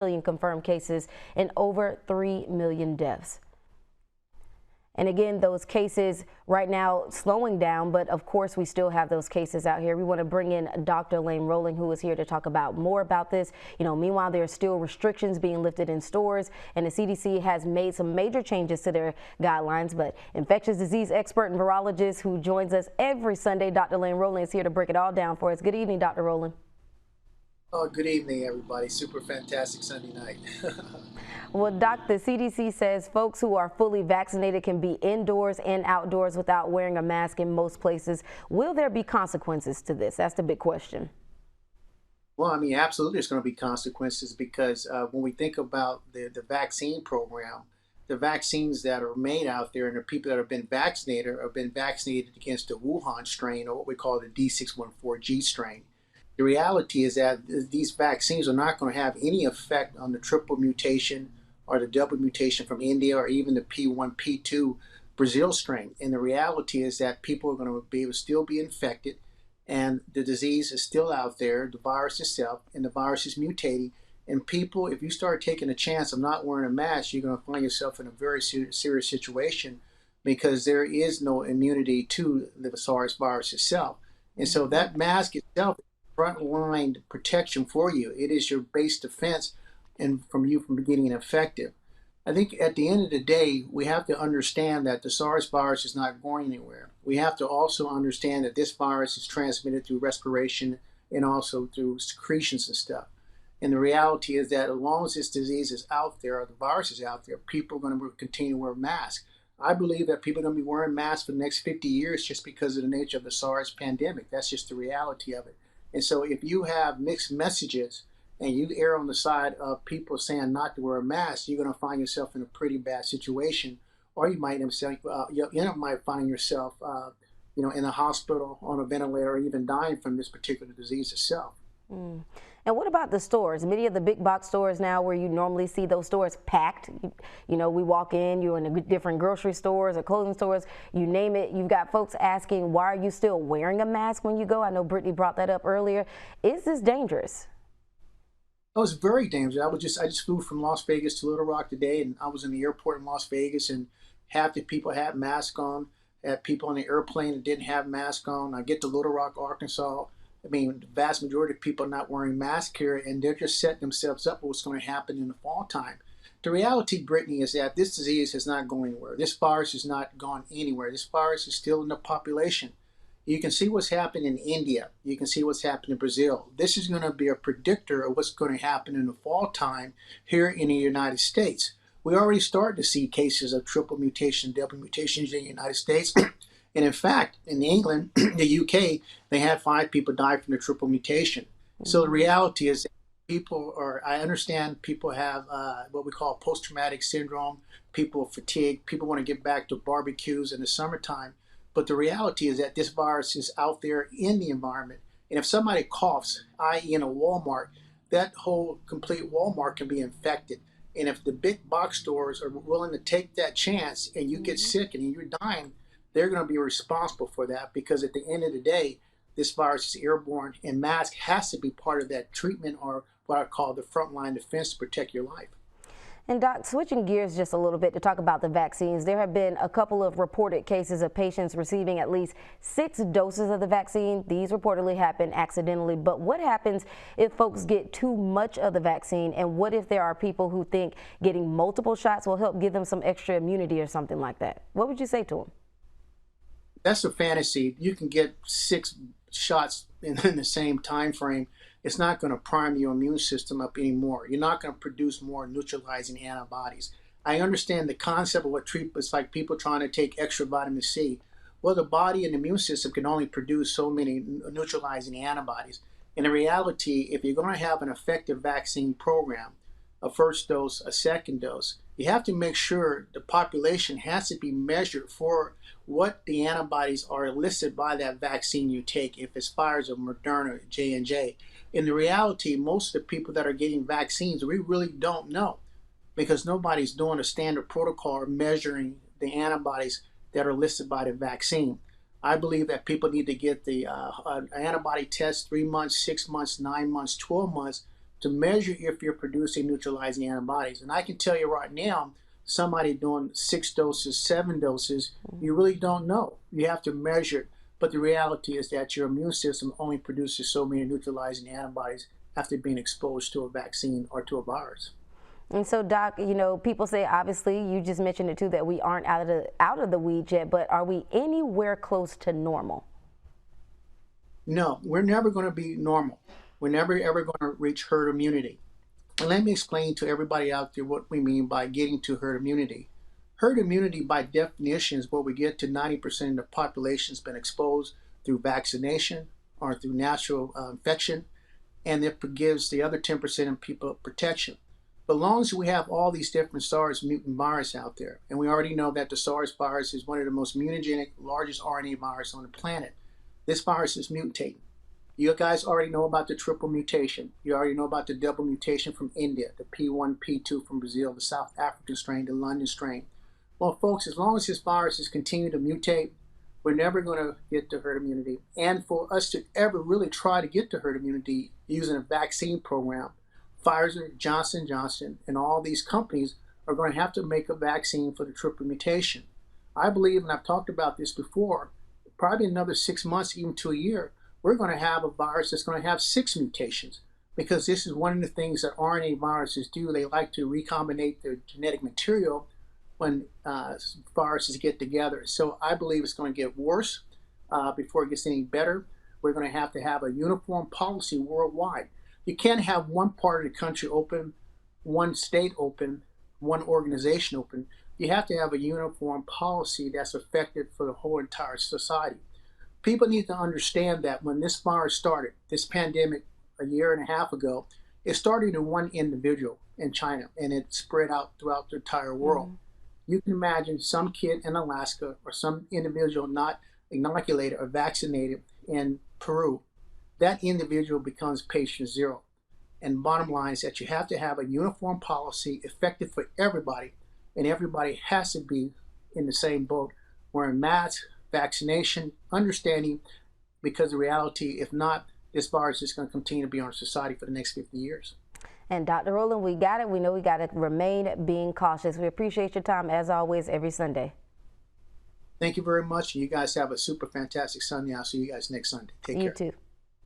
million confirmed cases and over 3 million deaths. And again, those cases right now slowing down, but of course we still have those cases out here. We want to bring in Dr. Lane Rowling, who is here to talk about more about this. Meanwhile, there are still restrictions being lifted in stores, and the CDC has made some major changes to their guidelines. But infectious disease expert and virologist who joins us every Sunday, Dr. Lane Rowling, is here to break it all down for us. Good evening, Dr. Rowling. Oh, good evening, everybody. Super fantastic Sunday night. Well, Doc, the CDC says folks who are fully vaccinated can be indoors and outdoors without wearing a mask in most places. Will there be consequences to this? That's the big question. Well, I mean, absolutely, there's going to be consequences because when we think about the vaccine program, the vaccines that are made out there and the people that have been vaccinated against the Wuhan strain, or what we call the D614G strain. The reality is that these vaccines are not going to have any effect on the triple mutation or the double mutation from India or even the P1, P2 Brazil strain. And the reality is that people are going to be able to still be infected, and the disease is still out there, the virus itself, and the virus is mutating. And people, if you start taking a chance of not wearing a mask, you're going to find yourself in a very serious situation because there is no immunity to the SARS virus itself. And so that mask itself is front-line protection for you. It is your base defense and from getting infected. I think at the end of the day, we have to understand that the SARS virus is not going anywhere. We have to also understand that this virus is transmitted through respiration and also through secretions and stuff. And the reality is that as long as this disease is out there, or the virus is out there, people are going to continue to wear masks. I believe that people are going to be wearing masks for the next 50 years just because of the nature of the SARS pandemic. That's just the reality of it. And so if you have mixed messages and you err on the side of people saying not to wear a mask, you're going to find yourself in a pretty bad situation, or you might find yourself, in a hospital on a ventilator, or even dying from this particular disease itself. Mm. And what about the stores? Many of the big box stores now, where you normally see those stores packed, we walk in, you're in the different grocery stores or clothing stores, you name it. You've got folks asking, why are you still wearing a mask when you go? I know Brittany brought that up earlier. Is this dangerous? Oh, it's very dangerous. I just flew from Las Vegas to Little Rock today, and I was in the airport in Las Vegas, and half the people had masks on. Had people on the airplane that didn't have masks on. I get to Little Rock, Arkansas. I mean, the vast majority of people are not wearing masks here, and they're just setting themselves up for what's going to happen in the fall time. The reality, Brittany, is that this disease has not gone anywhere. This virus has not gone anywhere. This virus is still in the population. You can see what's happened in India. You can see what's happened in Brazil. This is going to be a predictor of what's going to happen in the fall time here in the United States. We already started to see cases of triple mutation, double mutations in the United States. And in fact, in England, the UK, they had 5 people die from the triple mutation. So the reality is I understand people have what we call post-traumatic syndrome. People are fatigued. People want to get back to barbecues in the summertime. But the reality is that this virus is out there in the environment. And if somebody coughs, i.e. in a Walmart, that whole complete Walmart can be infected. And if the big box stores are willing to take that chance and you get sick and you're dying, they're going to be responsible for that, because at the end of the day, this virus is airborne, and mask has to be part of that treatment, or what I call the frontline defense to protect your life. And Doc, switching gears just a little bit to talk about the vaccines, there have been a couple of reported cases of patients receiving at least 6 doses of the vaccine. These reportedly happen accidentally. But what happens if folks get too much of the vaccine? And what if there are people who think getting multiple shots will help give them some extra immunity or something like that? What would you say to them? That's a fantasy. You can get 6 shots in the same time frame. It's not going to prime your immune system up anymore. You're not going to produce more neutralizing antibodies. I understand the concept of what treatment's like, people trying to take extra vitamin C. Well, the body and the immune system can only produce so many neutralizing antibodies. In reality, if you're going to have an effective vaccine program, a first dose, a second dose, you have to make sure the population has to be measured for what the antibodies are elicited by that vaccine you take, if it's Pfizer, Moderna, J&J. In the reality, most of the people that are getting vaccines, we really don't know, because nobody's doing a standard protocol measuring the antibodies that are listed by the vaccine. I believe that people need to get the antibody test 3 months, 6 months, 9 months, 12 months to measure if you're producing neutralizing antibodies. And I can tell you right now, somebody doing 6 doses, 7 doses, you really don't know. You have to measure it. But the reality is that your immune system only produces so many neutralizing antibodies after being exposed to a vaccine or to a virus. And so, Doc, you know, people say, obviously, you just mentioned it too, that we aren't out of the weeds yet, but are we anywhere close to normal? No, we're never going to be normal. We're never ever going to reach herd immunity. And let me explain to everybody out there what we mean by getting to herd immunity. Herd immunity, by definition, is where we get to 90% of the population has been exposed through vaccination or through natural infection, and it gives the other 10% of people protection. But as long as we have all these different SARS mutant viruses out there, and we already know that the SARS virus is one of the most mutagenic, largest RNA viruses on the planet, this virus is mutating. You guys already know about the triple mutation. You already know about the double mutation from India, the P1, P2 from Brazil, the South African strain, the London strain. Well, folks, as long as this virus is continue to mutate, we're never going to get to herd immunity. And for us to ever really try to get to herd immunity using a vaccine program, Pfizer, Johnson & Johnson, and all these companies are going to have to make a vaccine for the triple mutation. I believe, and I've talked about this before, probably another 6 months, even to a year, we're going to have a virus that's going to have 6 mutations, because this is one of the things that RNA viruses do. They like to recombinate their genetic material when viruses get together. So I believe it's going to get worse before it gets any better. We're going to have a uniform policy worldwide. You can't have one part of the country open, one state open, one organization open. You have to have a uniform policy that's effective for the whole entire society. People need to understand that when this virus started, this pandemic a year and a half ago, it started in one individual in China, and it spread out throughout the entire world. Mm-hmm. You can imagine some kid in Alaska or some individual not inoculated or vaccinated in Peru. That individual becomes patient zero. And bottom line is that you have to have a uniform policy effective for everybody, and everybody has to be in the same boat, wearing masks, vaccination, understanding, because the reality, if not, this virus is going to continue to be on our society for the next 50 years. And Dr. Rowland, we got it. We know we got to remain being cautious. We appreciate your time, as always, every Sunday. Thank you very much. You guys have a super fantastic Sunday. I'll see you guys next Sunday. Take care. You too.